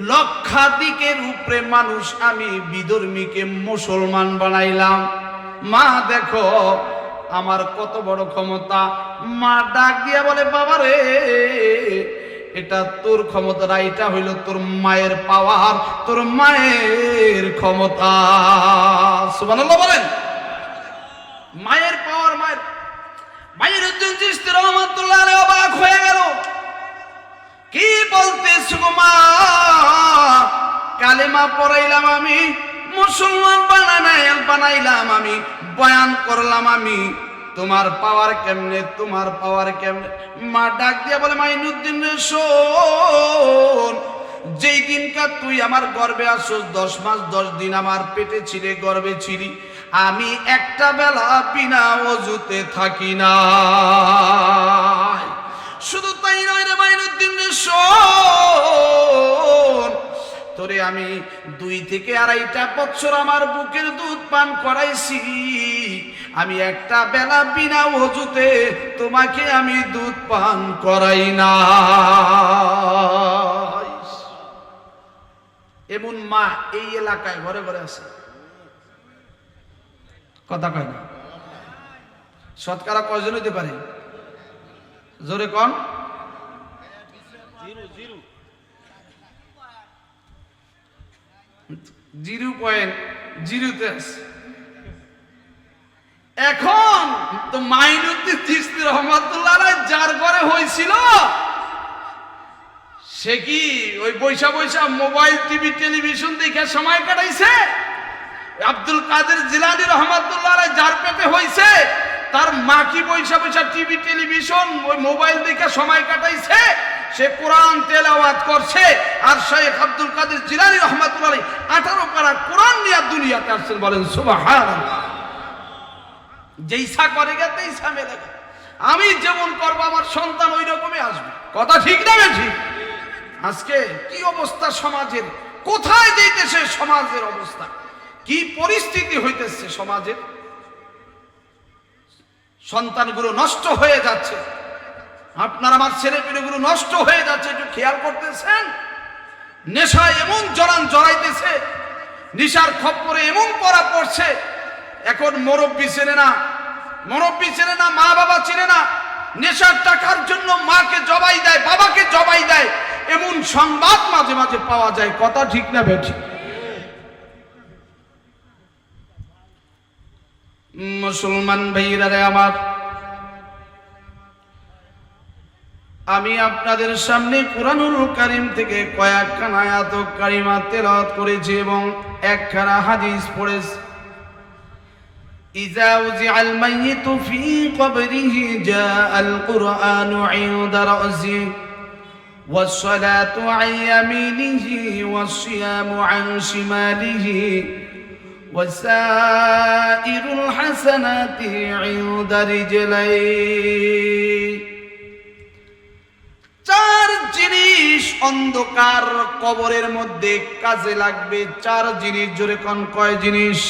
লক্ষাধিকের উপরে মানুষ আমি বিধর্মীকে মুসলমান বানাইলাম। মা দেখো আমার কত বড় ক্ষমতা। মা ডাক দিয়া বলে, বাবা রে, এটা তোর ক্ষমতা না, এটা হইল তোর মায়ের পাওয়ার, তোর মায়ের ক্ষমতা। সুবহানাল্লাহ বলেন। মায়ের পাওয়ার, মায়ের উদ্দিন চিশতি রহমাতুল্লাহ আলাইহি অবাক হয়ে গেল। কি বলতেছ গো মা? কালেমা পড়াইলাম আমি, মুসলমান বানাইলাম আমি, বয়ান করলাম আমি, তোমার পাওয়ার কেমনে, তোমার পাওয়ার কেমনে? মা ডাক দিয়া বলে, মাইনুদ্দিন রে শোন, যেই দিনকার তুই আমার গর্ভে আসছ, 10 মাস 10 দিন আমার পেটে ছিলে, গর্ভে ছিলি, আমি একটা বেলা বিনা ওযুতে থাকি না। শুধু তাই নয় রে মাইনুদ্দিন রে শোন, তোরে আমি 2 থেকে 2.5 বছর আমার বুকের দুধ পান করাইছি, আমি একটা বেলা বিনা ওযুতে তোমাকে আমি দুধ পান করাই না। এমন মা এই এলাকায় ঘরে ঘরে আছে। কথা কয় না? শতকরা কয়জন হইতে পারে? জোরে কোন? 0.0 আছে। এখন তো মাইনুদ্দিন চিশতি রহমাতুল্লাহ আলাইহি যার ঘরে হয়েছিল, সে কি ওই বৈশা মোবাইল, টিভি, টেলিভিশন দেখে সময় কাটাইছে? আব্দুল কাদের জিলানী রহমাতুল্লাহ আলাইহি যার পেটে হয়েছে, তার মা কি বৈশা টিভি, টেলিভিশন, ওই মোবাইল দেখে সময় কাটাইছে? সে কোরআন তেলাওয়াত করছে। আর শেখ আব্দুল কাদের জিলানী রহমাতুল্লাহ আলাইহি 18 পারা কোরআন নিয়ে দুনিয়াতে আসছেন। বলেন সুবহানাল্লাহ। যেইসা করে গে তেইসা মেলে গে। আমি যেমন করবো আমার সন্তান ওই রকমই আসবে। কথা ঠিক না ঠিক? আজকে কি অবস্থা সমাজের, কোথায় যাইতেছে সমাজের অবস্থা, কি পরিস্থিতি হইতেছে সমাজের? সন্তানগুলো নষ্ট হয়ে যাচ্ছে, আপনার আমার ছেলেপিলেগুলো নষ্ট হয়ে যাচ্ছে, একটু খেয়াল করতেছেন? নেশায় এমন জড়াইতেছে, নেশার খপ্পরে এমন পড়া পড়ছে, এখন মুরব্বি চেনে না, মা বাবা চেনে না, নেশার টাকার জন্য মাকে জবাই দেয়, বাবাকে জবাই দেয়, এমন সংবাদ মাঝে মাঝে পাওয়া যায়। কথা ঠিক না বেঠিক? মুসলমান ভাইরা রে আমার, আমি আপনাদের সামনে কুরআনুল কারীম থেকে কয়েকখানা আয়াত কারিমা তেলাওয়াত করেছি এবং একখানা হাদিস পড়েছি। إذا وضع الميت في قبره جاء القرآن عند رأسه والصلاة عن يمينه والصيام عن شماله وسائر الحسنات عند رجليه। 4 জিনিস অন্ধকার কবরের মধ্যে কাজে লাগবে। 4 জিনিস, জোরে কোন কয় জিনিস?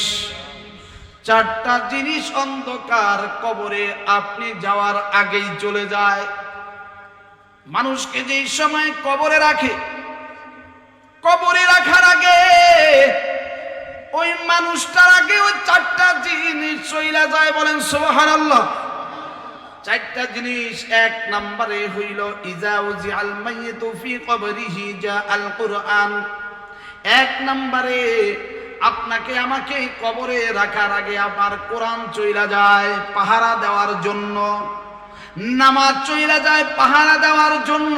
4টা জিনিস অন্ধকার কবরে আপনি যাওয়ার আগেই চলে যায়। মানুষকে যেই সময় কবরে রাখে, কবরে রাখার আগে ওই মানুষটার আগে ওই 4টা জিনিস চলে যায়। বলেন সুবহানাল্লাহ। 4টা জিনিস। 1 নম্বরে হইল ইজা উজিআল মাইয়িতু ফি কবরিহি জা আল কুরআন। 1 নম্বরে আপনাকে আমাকে কবরে রাখার আগে আমার কোরআন চইলা যায় পাহারা দেওয়ার জন্য, নামাজ চইলা যায় পাহারা দেওয়ার জন্য,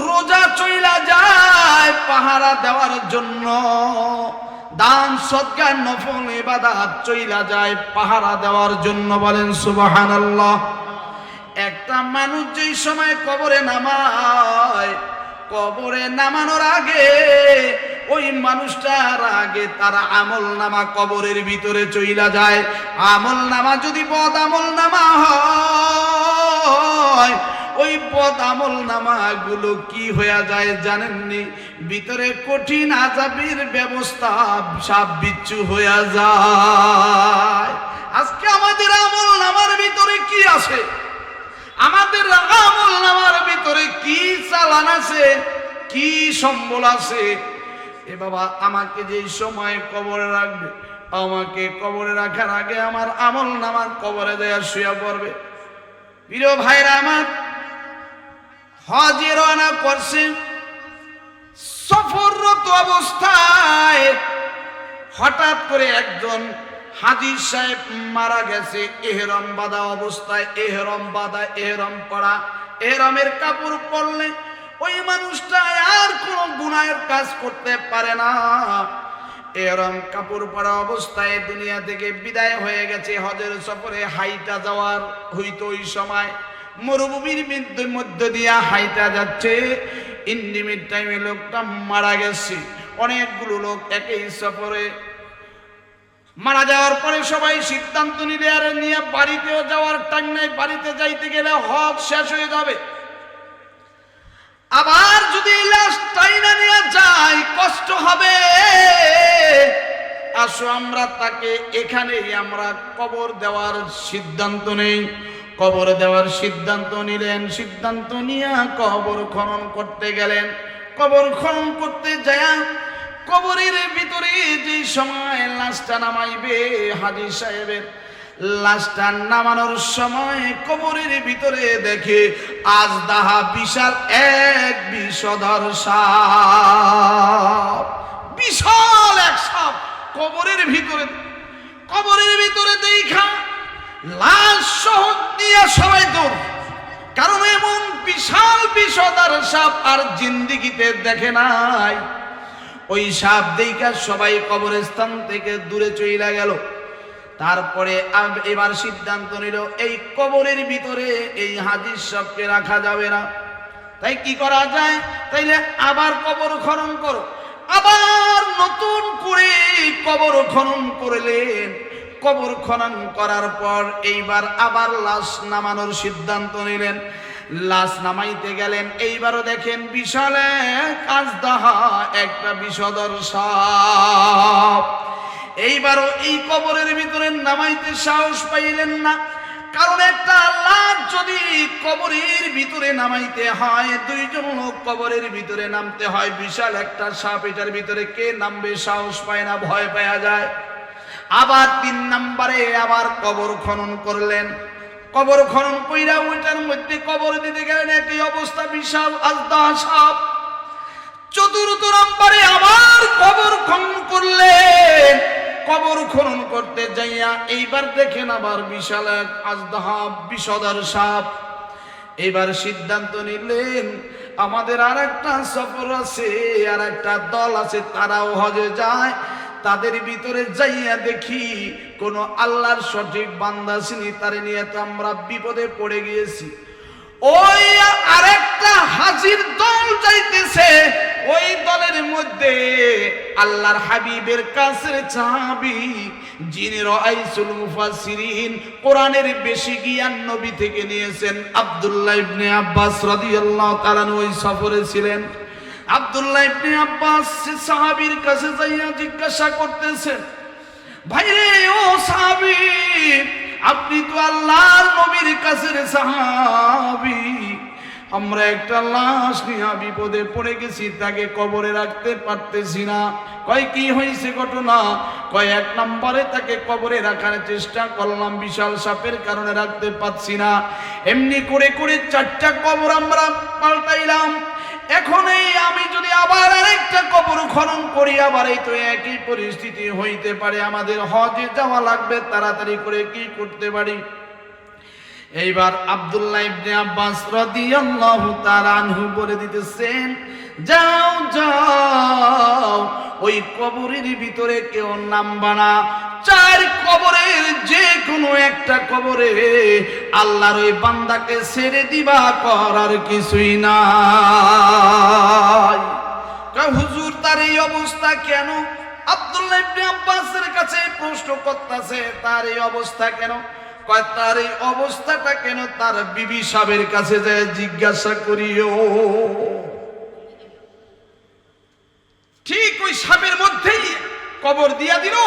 রোজা চইলা যায় পাহারা দেওয়ার জন্য, দান সদকা নফল ইবাদত চইলা যায় পাহারা দেওয়ার জন্য। বলেন সুবহানাল্লাহ। একটা মানুষ যেই সময় কবরে নামায়, কবরে নামানোর আগে ওই মানুষটার আগে তার আমল নামা কবরের ভিতরে চইলা যায়। আমল নামা যদি বদ আমল নামা হয়, ওই বদ আমল নামা গুলো কি হয়ে যায় জানেননি? ভিতরে কঠিন আযাবের ব্যবস্থা সব বিচ্ছু হয়ে যায়। আজকে আমাদের আমল নামার ভিতরে কি আছে? আমাদের আমল নামার ভিতরে কি চালান আছে? কি সম্বল আছে। এ বাবা, আমাকে যে সময় কবরে রাখবে, আমাকে কবরে রাখার আগে আমার আমল নামা কবরে দেয়া শুয়ে পড়বে। প্রিয় ভাইরা আমার, হজে রওনা করছে, সফররত অবস্থায় হঠাৎ করে একজন হাজী সাহেব মারা গেছে। এহরম বাঁধা অবস্থায়, এহরম বাঁধা, এহরম পরা, এহরমের কাপড় পরলে ওই মানুষটা আর কোনো গুনাহের কাজ করতে পারে না। এহরম কাপড় পরা অবস্থায় দুনিয়া থেকে বিদায় হয়ে গেছে। হজের সফরে হাইটা যাওয়ার হইতো, ওই সময় মরুভূমির মধ্য দিয়া হাইটা যাচ্ছে। ইন্ডিমিট টাইমে লোকটা মারা গেছে। অনেকগুলো লোক একই সফরে মারা যাওয়ার পরে সবাই সিদ্ধান্ত নিলে আর নিয়ে বাড়িতেও যাওয়ার টাইম নাই, বাড়িতে যাইতে গেলে হজ শেষ হয়ে যাবে। আবার যদি লাশ টাইনা নিয়ে যাই কষ্ট হবে, আসো আমরা তাকে এখানেই আমরা কবর দেওয়ার সিদ্ধান্ত নেই। কবর দেওয়ার সিদ্ধান্ত নিলেন। সিদ্ধান্ত নিয়ে কবর খনন করতে গেলেন। কবর খনন করতে যায় কবরের ভিতরে যে সময় লাশটা নামাইবে, হাজী সাহেবের লাশটা নামানোর সময় কবরের ভিতরে দেখে আজদাহা বিশাল এক বিষধর সাপ, বিশাল এক সাপ কবরের ভিতরে। কবরের ভিতরে দেখা লাশ সহ দিয়ে সবাই দৌড়, কারণ এমন বিশাল বিষধর সাপ আর জিন্দিগিতে দেখে নাই। ওই সাপ দেখা সবাই কবরস্থান থেকে দূরে চলে গেল। তারপরে এবার সিদ্ধান্ত নিল এই কবরের ভিতরে এই হাজী সাপকে রাখা যাবে না। তাই কি করা যায়? তাইলে আবার কবর খনন করো। আবার নতুন করে কবর খনন করলেন। কবর খনন করার পর এইবার আবার লাশ নামানোর সিদ্ধান্ত নিলেন। লাশ নামাইতে গেলেন। এইবারও দেখেন বিশাল এক আজদাহা একটা বিষধর সাপ। এইবারও এই কবরের ভিতরে নামাইতে সাহস পাইলেন না, কারণ একটা লাশ যদি কবরের ভিতরে নামাইতে হয়, দুইজন লোক কবরের ভিতরে নামতে হয়, বিশাল একটা সাপ এটার ভিতরে কে নামবে? সাহস পায় না, ভয় পাওয়া যায়। আবার 3 নম্বরে আবার কবর খনন করলেন। কবর খনন কইরা ওইটার মধ্যে কবর দিতে গেলেন, একই অবস্থা, বিশাল আজদাহা সাপ। 4র্থ নম্বরে আবার কবর খনন করলেন। কবর খনন করতে যাইয়া এইবার দেখেন আবার বিশাল এক আজদাহা বিষধর সাপ। এবার সিদ্ধান্ত নিলেন আমাদের আর একটা সফর আছে, আর একটা দল আছে, তারাও হজে যায়। তাদের ভিতরে যাইয়া দেখি কোন আল্লাহর সঠিক বান্দা চিনি, তারে নিয়ে তো আমরা বিপদে পড়ে গিয়েছি। ওই আরেকটা হাজির দল যাইতেছে। ওই দলের মধ্যে আল্লাহর হাবিবের কাছের সাহাবী, যিনি রাইসুল মুফাসসিরিন, কোরআনের বেশি জ্ঞান নবী থেকে নিয়েছেন, আব্দুল্লাহ ইবনে আব্বাস রাদিয়াল্লাহু তাআলা ওই সফরে ছিলেন। আব্দুল্লাহ ইবনে আব্বাস সাহাবীর কাছে যাইয়া জিজ্ঞাসা করতেছেন, ভাইরে ও সাহাবী, আপনি তো আল্লাহর নবীর কাছের সাহাবী, আমরা একটা লাশ নিয়ে বিপদে পড়ে গেছি, তাকে কবরে রাখতে পারতেছি না। কয় কি হয়েছে ঘটনা? কয় 1 নম্বরে তাকে কবরে রাখার চেষ্টা করলাম, বিশাল সাপের কারণে রাখতে পারছি না। এমনি করে করে 4টা কবর আমরা পাল্টাইলাম। এখন এই আমি যদি আবার আরেকটা কবর খনন করি, আবার এই তো একই পরিস্থিতি হইতে পারে, আমাদের হজে যাওয়া লাগবে, তাড়াতাড়ি করে কি করতে পারি? এইবার আব্দুল্লাহ ইবনে আব্বাস রাদিয়াল্লাহু তাআলা আনহু বলে দিতেছেন, যাও যাও, ওই কবরের ভিতরে কেউ নামবা না। 4 কবরের যে কোনো একটা কবরে আল্লাহর ওই বান্দাকে ছেড়ে দিবা, করার কিছুই নাই। হুজুর, তার এই অবস্থা কেন? আব্দুল্লাহ ইবনে আব্বাসের কাছে প্রশ্ন করতেছে, তার এই অবস্থা কেন? কয় তার এই অবস্থাটা কেন? তার বিবি সাহেবের কাছে যায় জিজ্ঞাসা করিও। ঠিক ওই সাহেবের মধ্যেই কবর দিয়া দিল।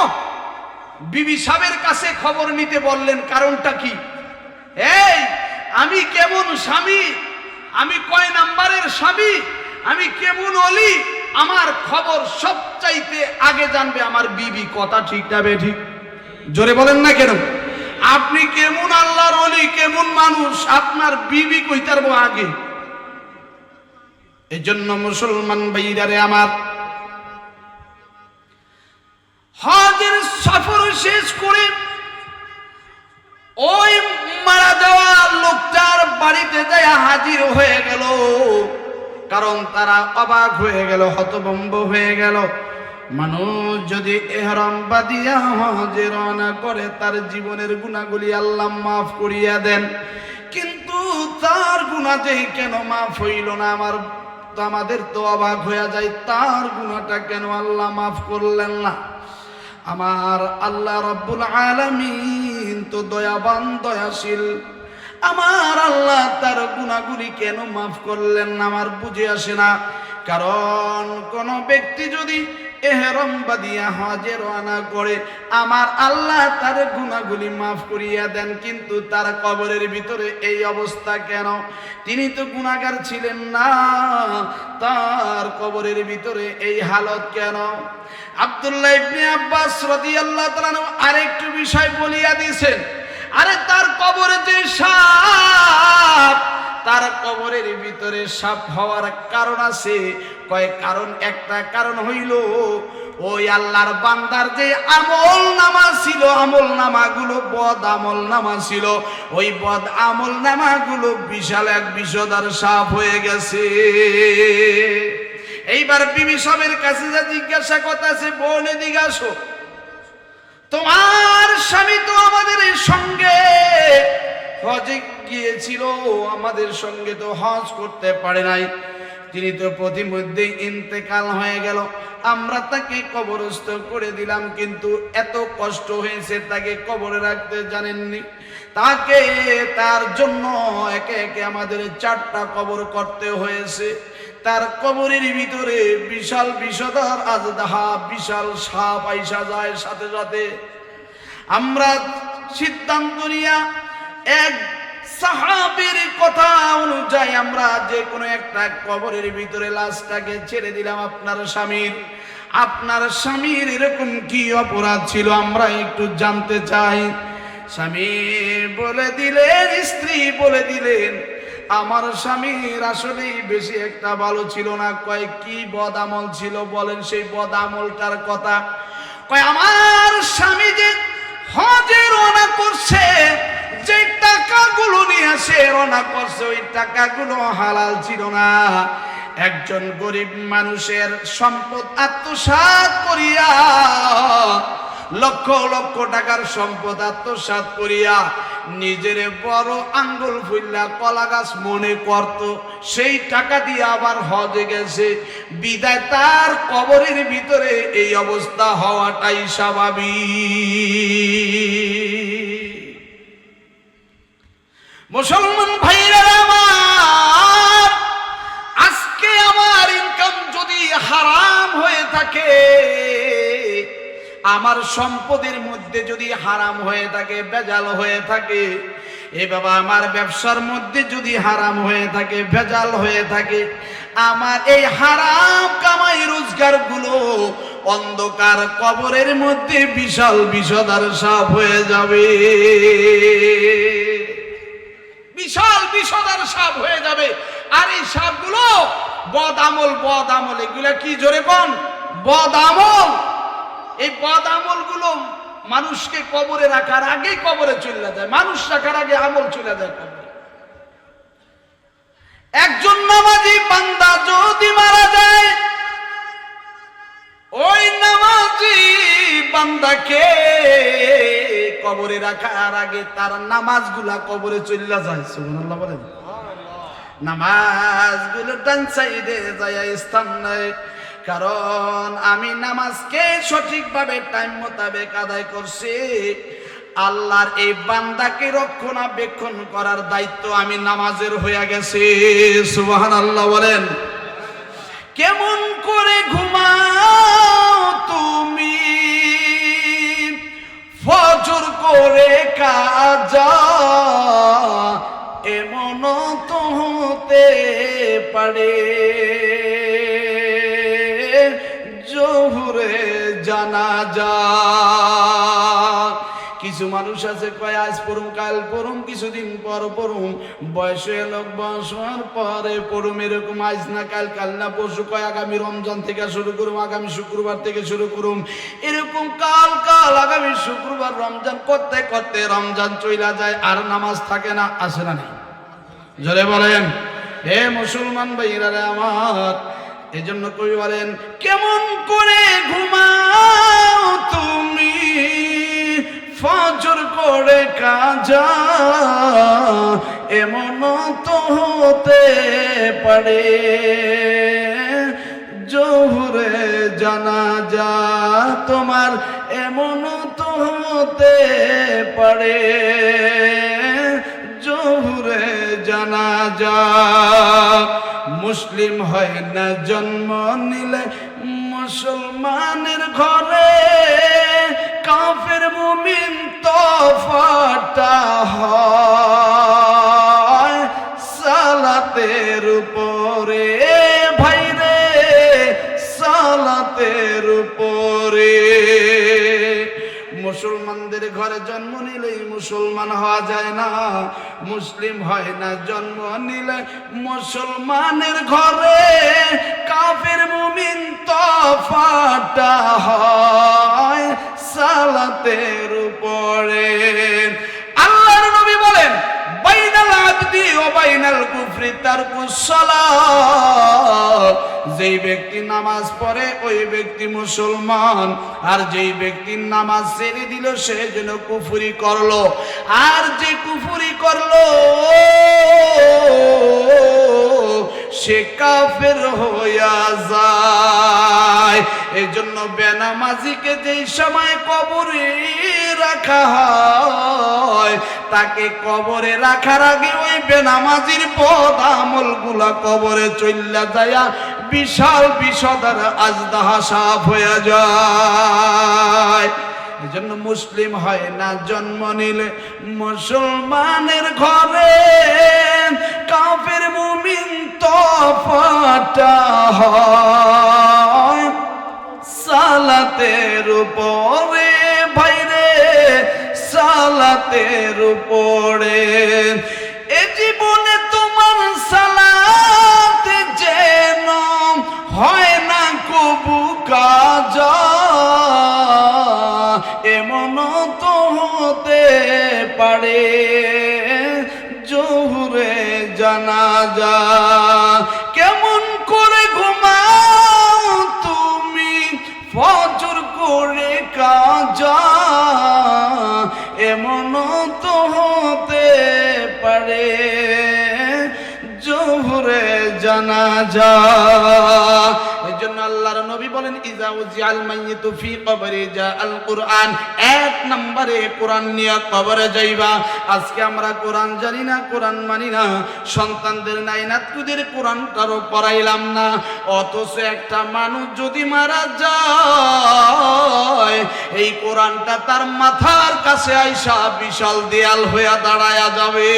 বিবি সাহেবের কাছে খবর নিতে বললেন, কারণটা কি? এই আমি কেমন স্বামী, আমি কয় নাম্বারের স্বামী, আমি কেমন অলি, আমার খবর সবচাইতে আগে জানবে আমার বিবি। কথা ঠিক না বেঠিক? জোরে বলেন না কেন? আপনি কেমন আল্লাহর অলি, কেমন মানুষ, আপনার বিবি কইতে পারবো আগে। এই জন্য মুসলমান ভাইরারে আমার, হজের সফর শেষ করে ওই মারা যাওয়া লোকটার বাড়িতে যায় হাজির হয়ে গেল। কারণ তারা অবাক হয়ে গেল, হতভম্ব হয়ে গেল। মানুষ যদি ইহরাম বাঁধিয়া হজে রওনা করে তার জীবনের গুনাহগুলি আল্লাহ মাফ করিয়া দেন, কিন্তু তার গুনাহ যে কেন মাফ হইল না, আমাদের তো অবাক হয়ে যায়, তার গুনাহটা কেন আল্লাহ মাফ করলেন না? আমার আল্লাহ রাব্বুল আলামিন তো দয়াবান, দয়াশীল। আমার আল্লাহ তার গুনাহগুলি কেন মাফ করলেন না আমার বুঝে আসে না। কারণ কোন ব্যক্তি যদি ইহরাম বাঁধিয়া হজে রওনা করে, আমার আল্লাহ তার গুনাহগুলি মাফ করিয়া দেন, কিন্তু তার কবরের ভিতরে এই অবস্থা কেন? তিনি তো গুনাহগার ছিলেন না, তার কবরের ভিতরে এই হালত কেন? আব্দুল্লাহ ইবনে আব্বাস রাদিয়াল্লাহু তাআলা আরেকটু বিষয় বলিয়া দিয়েছেন। আরে তার কবরে যে সাপ, তার কবরের ভিতরে সাপ হওয়ার কারণ আছে। কয় কারণ, একটা কারণ হইল ওই আল্লাহর বান্দার যে আমল নামা ছিল, আমল নামাগুলো বদ আমল নামা ছিল, ওই বদ আমল নামাগুলো বিশাল এক বিষধর সাপ হয়ে গেছে। এইবার বিবি সাহেবের কাছে যা জিজ্ঞাসা করতেছে, বোন এদিকে আসো, তোমার স্বামী তো আমাদের সঙ্গে হজে গিয়েছিল, আমাদের সঙ্গে তো হজ করতে পারে নাই, তিনি তো প্রতিমধ্যেই ইন্তেকাল হয়ে গেল, আমরা তাকে কবরস্থ করে দিলাম, কিন্তু এত কষ্ট হয়েছে তাকে কবরে রাখতে জানেননি। তাকে, তার জন্য একে একে আমাদের 4টা কবর করতে হয়েছে। তার কবরের ভিতরে বিশাল বিষধর আজদাহা, বিশাল সাপ আইসা যায়। সাথে সাথে আমরা সিদ্ধান্ত নিয়া এক সাহাবীর কথা অনুযায়ী আমরা যে কোনো একটা কবরের ভিতরে লাশটাকে ছেড়ে দিলাম। আপনার স্বামীর এরকম কি অপরাধ ছিল আমরা একটু জানতে চাই। স্বামী বলে দিলেন, স্ত্রী বলে দিলেন, আমার স্বামীর আসলেই বেশি একটা ভালো ছিল না। কয় কি বদ আমল ছিল বলেন সেই বদ আমলটার কথা। কয় আমার স্বামী যে হজে রওনা করছে, যে টাকাগুলো নিয়ে আসে রওনা করছে, ওই টাকাগুলো হালাল ছিল না। একজন গরিব মানুষের সম্পদ আত্মসাৎ করিয়া, লক্ষ লক্ষ টাকার সম্পদ আত্মসাৎ করিয়া নিজের বড় আঙ্গুল ফুল্লা কলা গাছ মনে করত, সেই টাকা দিয়ে আবার হজে গেছে, বিদায় তার কবরের ভিতরে এই অবস্থা হওয়াটাই স্বাভাবিক। মুসলমান ভাইরা আমার, আজকে আমার ইনকাম যদি হারাম হয়ে থাকে, আমার সম্পদের মধ্যে যদি হারাম হয়ে থাকে, ভেজাল হয়ে থাকে, এ বাবা আমার ব্যবসার মধ্যে যদি হারাম হয়ে থাকে, ভেজাল হয়ে থাকে, আমার এই হারাম কামাই রোজগার গুলো অন্ধকার কবরের মধ্যে বিশাল বিষধর সাপ হয়ে যাবে, বিশাল বিষধর সাপ হয়ে যাবে। আর এই সাপগুলো বদ আমল, বদ আমল, এগুলা কি জোরে কোন? বদ আমল। এই বদ আমল গুলো মানুষকে কবরে রাখার আগে কবরে চলে যায়, মানুষ রাখার আগে আমল চলে যায় কবরে। একজন নামাজি বান্দা যদি মারা যায়, ওই নামাজি বান্দাকে কবরে রাখার আগে তার নামাজগুলা কবরে চলে যায়। সুবহানাল্লাহ বলেন। নামাজগুলো ডান সাইডে যায়, স্থান নাই। কারণ আমি নামাজকে সঠিকভাবে টাইম মোতাবেক আদায় করছি, আল্লাহর এই বান্দাকে রক্ষণাবেক্ষণ করার দায়িত্ব আমি নামাজের হয়ে গেছে। সুবহানাল্লাহ বলেন। কেমন করে ঘুমাও তুমি ফজর করে কাজা, এমন তো হতে পারে। জানাজা। কিছু মানুষ আছে কয় আজ পড়ুম কাল পড়ুম কিছুদিন পর পড়ুম, বয়স হয়ে লোক বয়স হওয়ার পরে পড়ুম, এরকম আজ না কাল কাল না পরশু কয় আগামী রমজান থেকে শুরু করুম, আগামী শুক্রবার থেকে শুরু করুম, এরকম কাল কাল আগামী শুক্রবার রমজান করতে করতে রমজান চইলা যায় আর নামাজ থাকে না। আসে না নেই? জোরে বলেন। হে মুসলমান ভাইরা রে আমার, এজন্য কবি বলেন কেমন করে ঘুমাও তুমি ফজর করে কাজা, এমন তো হতে পারে জোহরে জানাজা তোমার, এমন তো হতে পারে জোহরে জানাজা। মুসলিম হয় না জন্ম নিলে মুসলমানের ঘরে, কাফের মুমিন তফাৎ হয় সালাতের উপরে, ভাইরে সালাতের উপরে। মুসলমানদের ঘরে জন্ম নিলেই মুসলমান হওয়া যায় না, মুসলিম হয় না জন্ম নিলে মুসলমানের ঘরে, কাফের মুমিন তফাৎ হয় সালাতের উপরে। আল্লাহর নবী বলেন বাইনাল আবদি ওয়া বাইনাল কুফরি তারকুস সালাহ, যেই ব্যক্তি নামাজ পড়ে ওই ব্যক্তি মুসলমান, আর যেই ব্যক্তি নামাজ ছেড়ে দিল সে যেন কুফরি করলো, আর যে কুফরি করলো সে কাফের হইয়া যায়। এজন্য বেনামাজিকে যেই সময় কবরে রাখা হয়, তাকে কবরে রাখার আগে ওই বেনামাজির পদ আমল গুলা কবরে চইলা যায়, বিশাল বিষধর আজদাহা সাফ হয়ে যায়। এজন্য মুসলিম হয় না জন্ম নিলে মুসলমানের ঘরে, কাফের মুমিন তফাৎ হয় সালাতের উপরে, ভাইরে সালাতের উপরে। এ জীবনে তোমার সালাত যেন হয় না কবু কাজা, এমন তো হতে পারে জোহরে জানাজা। কেমন করে ঘুমাও তুমি ফজর করে কাজা, এমন তো হতে পারে জোহরে জানাজা। এজন্য আল্লাহর নবী বলেন ইজা উজিআল মাইয়িতু ফি কবরি জাআল কুরআন, এক নম্বরে কোরআন নিয়ে কবরে যাইবা। আজকে আমরা কোরআন জানি না, কোরআন মানি না, সন্তানদের নাই নাতকুদের কোরআনটারও পড়াইলাম না, অথচ একটা মানুষ যদি মারা যায় এই কোরআনটা তার মাথার কাছে আইসা বিশাল দেয়াল হইয়া দাঁড়ায়া যাবে।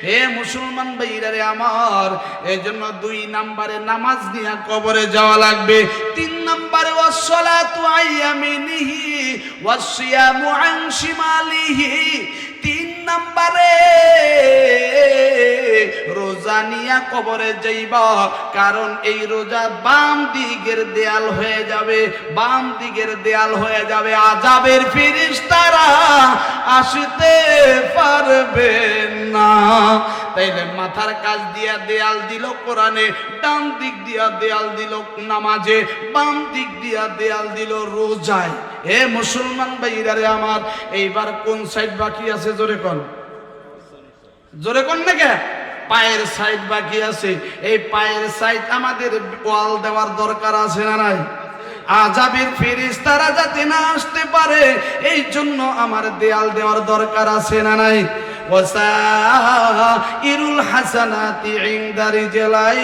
হে মুসলমান ভাইরা রে আমার, এজন্য 2 নম্বরে নামাজ নিয়ে কবরে যাওয়া লাগবে। 3 নম্বরে ওয়াসসালাতু আইয়ামিনিহি ওয়াসসিয়ামু আন শিমালিহি। 3 নম্বরে রোজা নিয়া কবরে যাইবা, কারণ এই রোজা বাম দিকের দেয়াল হয়ে যাবে, বাম দিকের দেয়াল হয়ে যাবে, আযাবের ফেরেশতারা আসতে পারবে না। তাইলে মাথার কাছ দিয়া দেয়াল দিল কোরআনে, ডান দিক দিয়া দেয়াল দিল নামাজে, বাম দিক দিয়া দেয়াল দিল রোজায়। এ মুসলমান ভাইরা রে আমার, এইবার কোন সাইড বাকি আছে জোরে কোন, জোরে কোন না কে? পায়ের সাইড বাকি আছে। এই পায়ের সাইড আমাদের ওয়াল দেওয়ার দরকার আছে না নাই? আযাবের ফেরেশতারা যাতে না আসতে পারে এই জন্য আমার দেয়াল দেওয়ার দরকার আছে না নাই? ওয়াসাইরুল হাসানাতি ইনদা রিজলাই,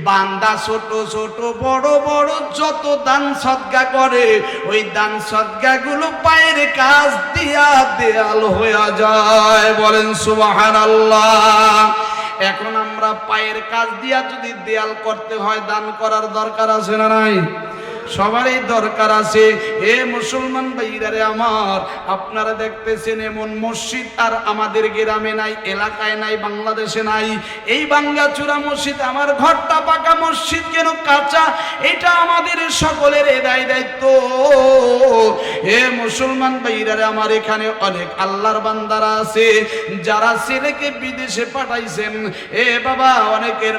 বান্দা ছোট ছোট বড় বড় যত দান সদকা করে ওই দান সদকা গুলো পায়ের কাছ দিয়া দেয়াল হয়ে যায়। বলেন সুবহানাল্লাহ। এখন আমরা পায়ের কাজ দিয়া যদি দেয়াল করতে হয়, দান করার দরকার আছে না নাই? সবারই দরকার আছে। এ মুসলমান ভাইরা রে আমার, আপনারা দেখতেছেন এমন মসজিদ আর আমাদের গ্রামে নাই, এলাকায় নাই, বাংলাদেশে নাই। এই বাঙ্গাচূড়া মসজিদ, আমার ঘরটা পাকা, মসজিদ কেন কাঁচা, এটা আমাদের সকলের দায়িত্ব। এ মুসলমান ভাইরা রে আমার, এখানে অনেক আল্লাহর বান্দারা আছে যারা ছেলেকে বিদেশে পাঠাইছেন। এ বাবা, অনেকের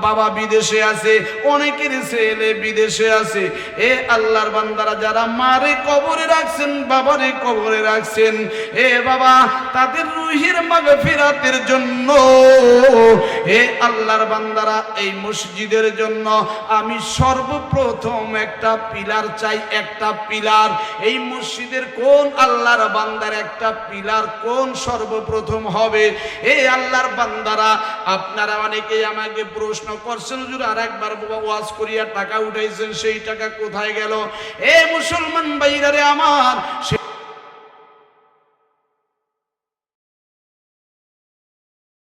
বাবা বিদেশে আছে, অনেকের ছেলে বিদেশে আছে। এ আল্লাহর বান্দারা যারা মারে কবরে রাখছেন, বাবারে কবরে রাখছেন, এ বাবা তাদের রুহের মাগফিরাতের জন্য, এ আল্লাহর বান্দারা এই মসজিদের জন্য আমি সর্বপ্রথম একটা পিলার চাই, একটা পিলার। এই মসজিদের কোন আল্লাহর বান্দার একটা পিলার কোন সর্বপ্রথম হবে? এই আল্লাহর বান্দারা, আপনারা অনেকেই আমাকে প্রশ্ন করছেন, হুজুর আর একবার ওয়াজ করিয়া টাকা উঠাইছেন, সেই টাকা কোথায় গেল? এ মুসলমান ভাইরা রে আমার,